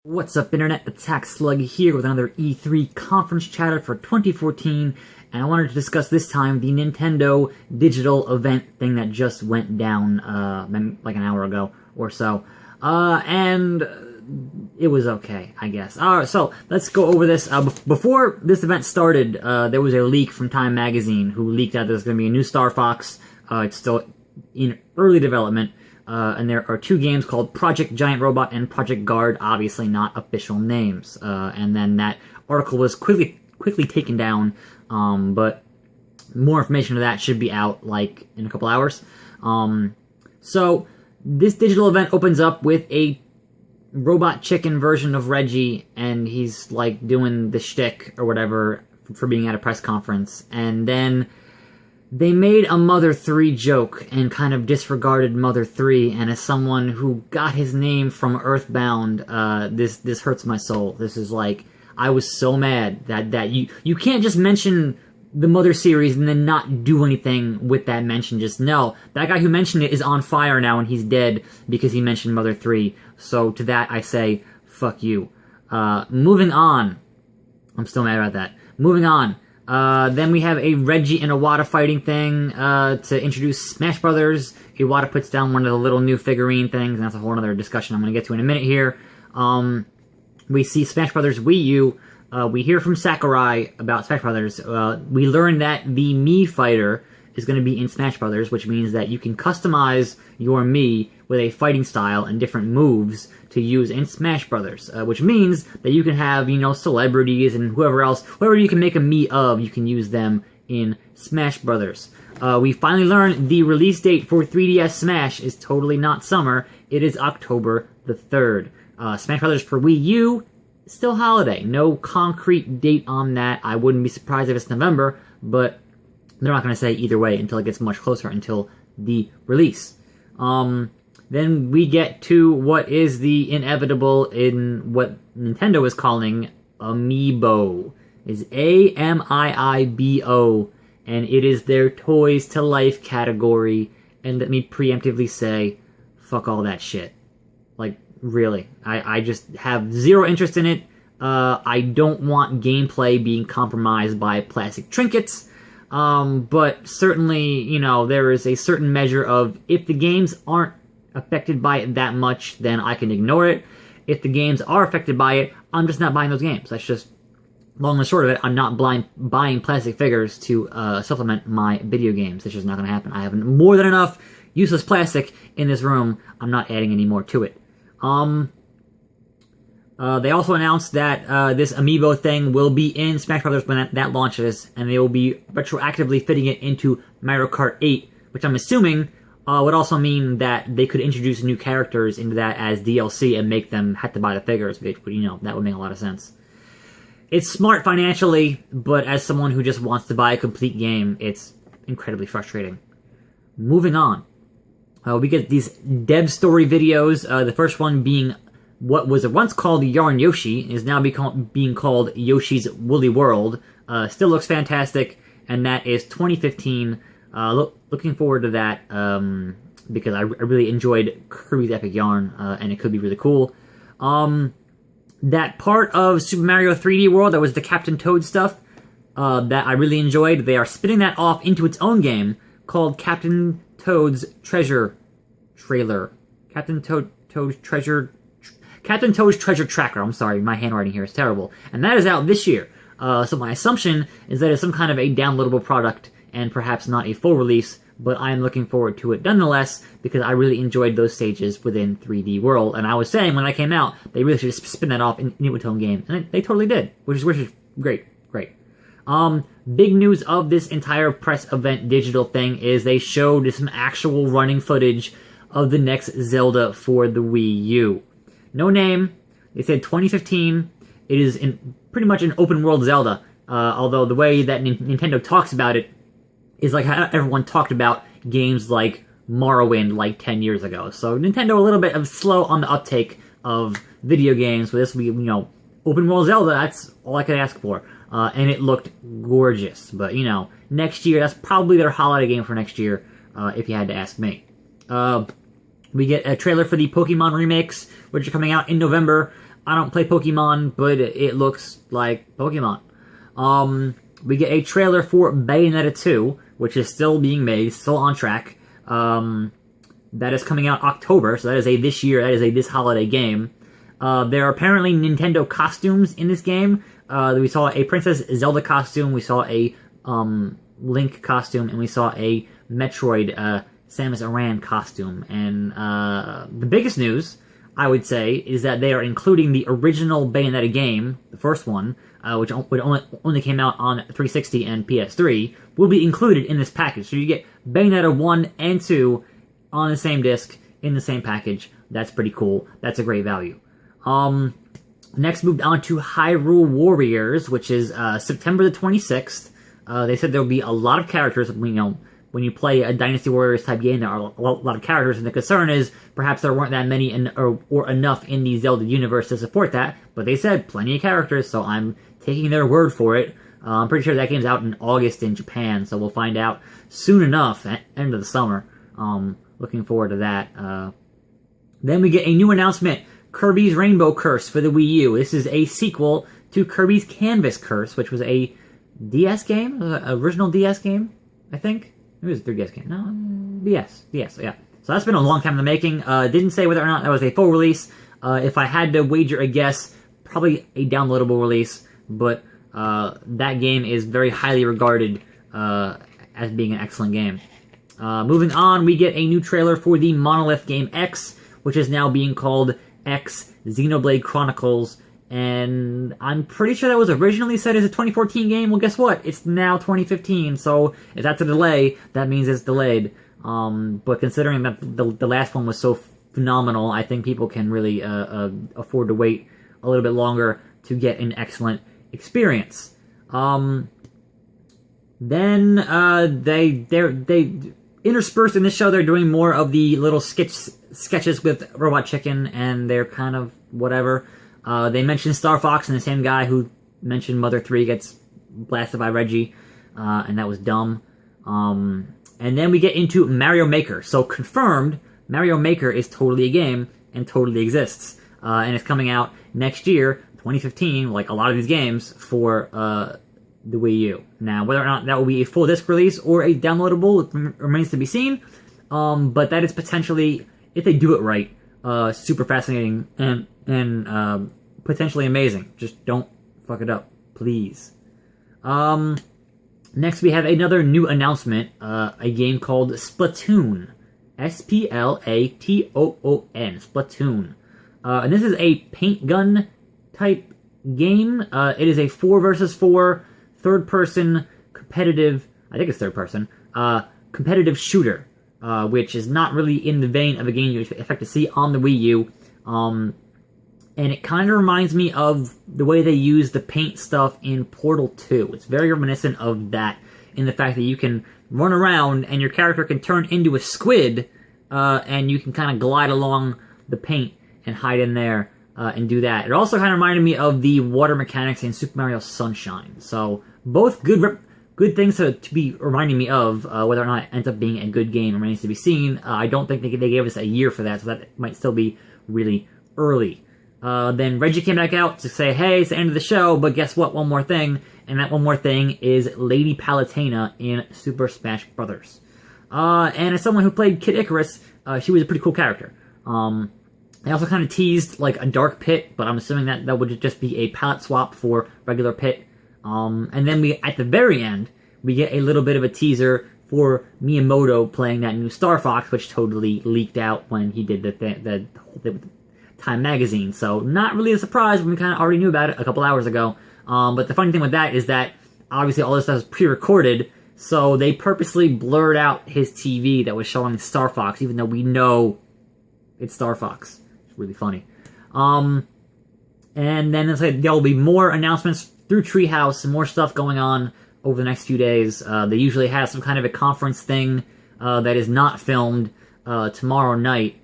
What's up, Internet? Attack Slug here with another E3 conference chatter for 2014, and I wanted to discuss this time the Nintendo digital event thing that just went down like an hour ago or so, and it was okay, I guess. Alright, so let's go over this. Before this event started, there was a leak from Time Magazine who leaked out there's going to be a new Star Fox. It's still in early development. And there are two games called Project Giant Robot and Project Guard, obviously not official names. And then that article was quickly taken down, but more information of that should be out, like, in a couple hours. So, this digital event opens up with a robot chicken version of Reggie, and he's, like, doing the shtick or whatever for being at a press conference. And then they made a Mother 3 joke and kind of disregarded Mother 3, and as someone who got his name from Earthbound, this hurts my soul. This is like, I was so mad that you can't just mention the Mother series and then not do anything with that mention. Just no, that guy who mentioned it is on fire now and he's dead because he mentioned Mother 3. So to that I say, fuck you. Moving on. I'm still mad about that. Moving on. Then we have a Reggie and Iwata fighting thing, to introduce Smash Brothers. Iwata puts down one of the little new figurine things, and that's a whole other discussion I'm gonna get to in a minute here. We see Smash Brothers Wii U. We hear from Sakurai about Smash Brothers. We learn that the Mii fighter is gonna be in Smash Brothers, which means that you can customize your Mii with a fighting style and different moves to use in Smash Brothers, which means that you can have, you know, celebrities and whoever you can make a Mii of, you can use them in Smash Brothers. We finally learned the release date for 3DS Smash is totally not summer, it is October the 3rd. Smash Brothers for Wii U, still holiday. No concrete date on that. I wouldn't be surprised if it's November, but they're not going to say either way until it gets much closer, until the release. Then we get to what is the inevitable in what Nintendo is calling Amiibo. Is A-M-I-I-B-O, and it is their Toys to Life category, and let me preemptively say, fuck all that shit. Like, really. I just have zero interest in it. I don't want gameplay being compromised by plastic trinkets. But certainly, you know, there is a certain measure of, if the games aren't affected by it that much, then I can ignore it. If the games are affected by it, I'm just not buying those games. That's just, long and short of it, I'm not buying plastic figures to supplement my video games. It's just not going to happen. I have more than enough useless plastic in this room. I'm not adding any more to it. They also announced that this Amiibo thing will be in Smash Brothers when that launches, and they will be retroactively fitting it into Mario Kart 8, which I'm assuming would also mean that they could introduce new characters into that as DLC and make them have to buy the figures, which, you know, that would make a lot of sense. It's smart financially, but as someone who just wants to buy a complete game, it's incredibly frustrating. Moving on. We get these dev story videos, the first one being what was once called Yarn Yoshi is now being called Yoshi's Woolly World. Still looks fantastic, and that is 2015. Looking forward to that, because I really enjoyed Kirby's Epic Yarn, and it could be really cool. That part of Super Mario 3D World, that was the Captain Toad stuff, that I really enjoyed, they are spinning that off into its own game called Captain Toad's Treasure Trailer. Captain Toad's Treasure Tracker. I'm sorry, my handwriting here is terrible. And that is out this year. So my assumption is that it's some kind of a downloadable product and perhaps not a full release, but I am looking forward to it nonetheless because I really enjoyed those stages within 3D World. And I was saying when I came out, they really should just spin that off into its own game. And they totally did, which is great. Big news of this entire press event digital thing is they showed some actual running footage of the next Zelda for the Wii U. No name. They said 2015. It is pretty much an open world Zelda. Although the way that Nintendo talks about it is like how everyone talked about games like Morrowind like 10 years ago. So Nintendo a little bit of slow on the uptake of video games. But this will be, you know, open world Zelda. That's all I could ask for. And it looked gorgeous. But, you know, next year, that's probably their holiday game for next year, if you had to ask me. We get a trailer for the Pokemon remakes, which are coming out in November. I don't play Pokemon, but it looks like Pokemon. We get a trailer for Bayonetta 2, which is still being made, still on track. That is coming out October, so that is a this holiday game. There are apparently Nintendo costumes in this game. We saw a Princess Zelda costume, we saw a Link costume, and we saw a Metroid Samus Aran costume. And the biggest news, I would say, is that they are including the original Bayonetta game, the first one, which only came out on 360 and PS3, will be included in this package. So you get Bayonetta 1 and 2 on the same disc, in the same package. That's pretty cool. That's a great value. Next, moved on to Hyrule Warriors, which is September the 26th. They said there will be a lot of characters. When you play a Dynasty Warriors type game, there are a lot of characters, and the concern is perhaps there weren't that many or enough in the Zelda universe to support that. But they said plenty of characters, so I'm taking their word for it. I'm pretty sure that game's out in August in Japan, so we'll find out soon enough, at end of the summer. Looking forward to that. Then we get a new announcement, Kirby's Rainbow Curse for the Wii U. This is a sequel to Kirby's Canvas Curse, which was a DS game, original DS game, I think. Maybe it was a 3DS game. No, DS, yeah. So that's been a long time in the making. Didn't say whether or not that was a full release. If I had to wager a guess, probably a downloadable release, but that game is very highly regarded as being an excellent game. Moving on, we get a new trailer for the Monolith game X, which is now being called X Xenoblade Chronicles, and I'm pretty sure that was originally said as a 2014 game. Well, guess what? It's now 2015, so if that's a delay, that means it's delayed. But considering that the last one was so phenomenal, I think people can really afford to wait a little bit longer to get an excellent experience. Then they interspersed in this show, they're doing more of the little sketches with Robot Chicken, and they're kind of whatever. They mentioned Star Fox, and the same guy who mentioned Mother 3 gets blasted by Reggie, and that was dumb. And then we get into Mario Maker. So confirmed, Mario Maker is totally a game and totally exists. And it's coming out next year, 2015, like a lot of these games, for the Wii U. Now, whether or not that will be a full disc release or a downloadable remains to be seen. But that is potentially, if they do it right, super fascinating and potentially amazing. Just don't fuck it up, please. Next, we have another new announcement, a game called Splatoon. S-P-L-A-T-O-O-N, Splatoon. And this is a paint gun type game. It is a 4 versus 4 third-person competitive, I think it's third-person, competitive shooter, which is not really in the vein of a game you expect to see on the Wii U. And it kind of reminds me of the way they use the paint stuff in Portal 2. It's very reminiscent of that, in the fact that you can run around and your character can turn into a squid, and you can kind of glide along the paint and hide in there and do that. It also kind of reminded me of the water mechanics in Super Mario Sunshine. So both good things to be reminding me of. Whether or not it ends up being a good game remains to be seen. I don't think they gave us a year for that, so that might still be really early. Then Reggie came back out to say, hey, it's the end of the show, but guess what? One more thing. And that one more thing is Lady Palutena in Super Smash Bros. And as someone who played Kid Icarus, she was a pretty cool character. They also kind of teased like a Dark Pit, but I'm assuming that would just be a palette swap for regular Pit. And then at the very end, we get a little bit of a teaser for Miyamoto playing that new Star Fox, which totally leaked out when he did the Time Magazine. So not really a surprise when we kind of already knew about it a couple hours ago. But the funny thing with that is that obviously all this stuff is pre-recorded, so they purposely blurred out his TV that was showing Star Fox, even though we know it's Star Fox. It's really funny. And then it's like there will be more announcements through Treehouse and more stuff going on over the next few days. They usually have some kind of a conference thing that is not filmed tomorrow night,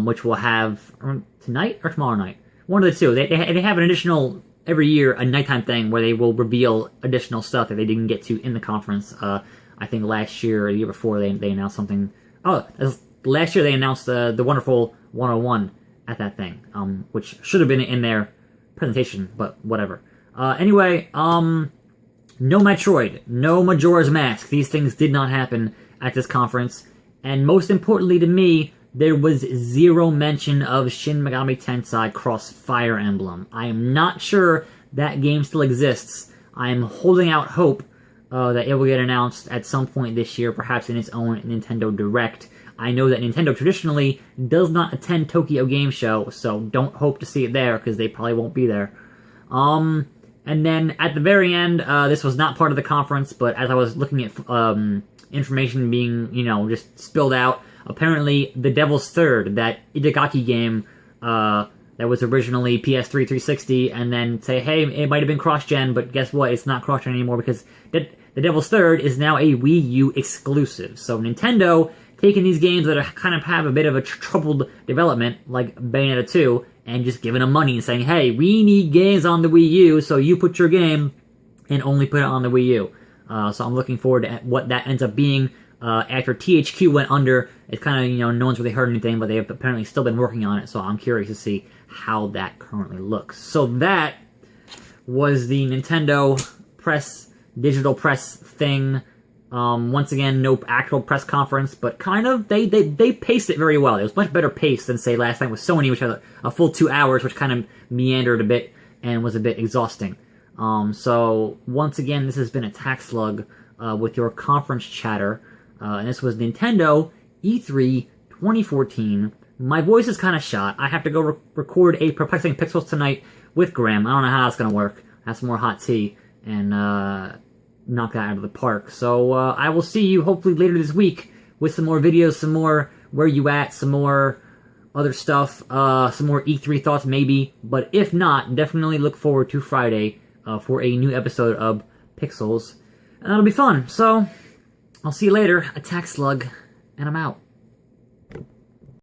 which will have tonight or tomorrow night, one of the two. They have an additional every year, a nighttime thing where they will reveal additional stuff that they didn't get to in the conference. I think last year or the year before they announced something. Oh, last year they announced the Wonderful 101 at that thing, which should have been in their presentation, but whatever. Anyway, no Metroid, no Majora's Mask. These things did not happen at this conference, and most importantly to me, there was zero mention of Shin Megami Tensei Cross Fire Emblem. I am not sure that game still exists. I am holding out hope that it will get announced at some point this year, perhaps in its own Nintendo Direct. I know that Nintendo traditionally does not attend Tokyo Game Show, so don't hope to see it there, because they probably won't be there. And then at the very end, this was not part of the conference, but as I was looking at information being, just spilled out, apparently The Devil's Third, that Itagaki game that was originally PS3 360, and then say, hey, it might have been cross-gen, but guess what? It's not cross-gen anymore because The Devil's Third is now a Wii U exclusive. So Nintendo taking these games that are, kind of have a bit of a troubled development, like Bayonetta 2, and just giving them money and saying, hey, we need games on the Wii U, so you put your game and only put it on the Wii U. So I'm looking forward to what that ends up being. After THQ went under, it's kind of, no one's really heard anything, but they've apparently still been working on it, so I'm curious to see how that currently looks. So that was the Nintendo digital press thing. Once again, no actual press conference, but kind of, they paced it very well. It was much better paced than, say, last night with Sony, which had a full 2 hours, which kind of meandered a bit and was a bit exhausting. So, once again, this has been Attack Slug with your conference chatter. And this was Nintendo E3 2014. My voice is kind of shot. I have to go record a Perplexing Pixels tonight with Graham. I don't know how that's going to work. Have some more hot tea and knock that out of the park. So I will see you hopefully later this week with some more videos, some more Where You At, some more other stuff, some more E3 thoughts maybe. But if not, definitely look forward to Friday for a new episode of Pixels. And that'll be fun. So I'll see you later. Attack Slug, and I'm out.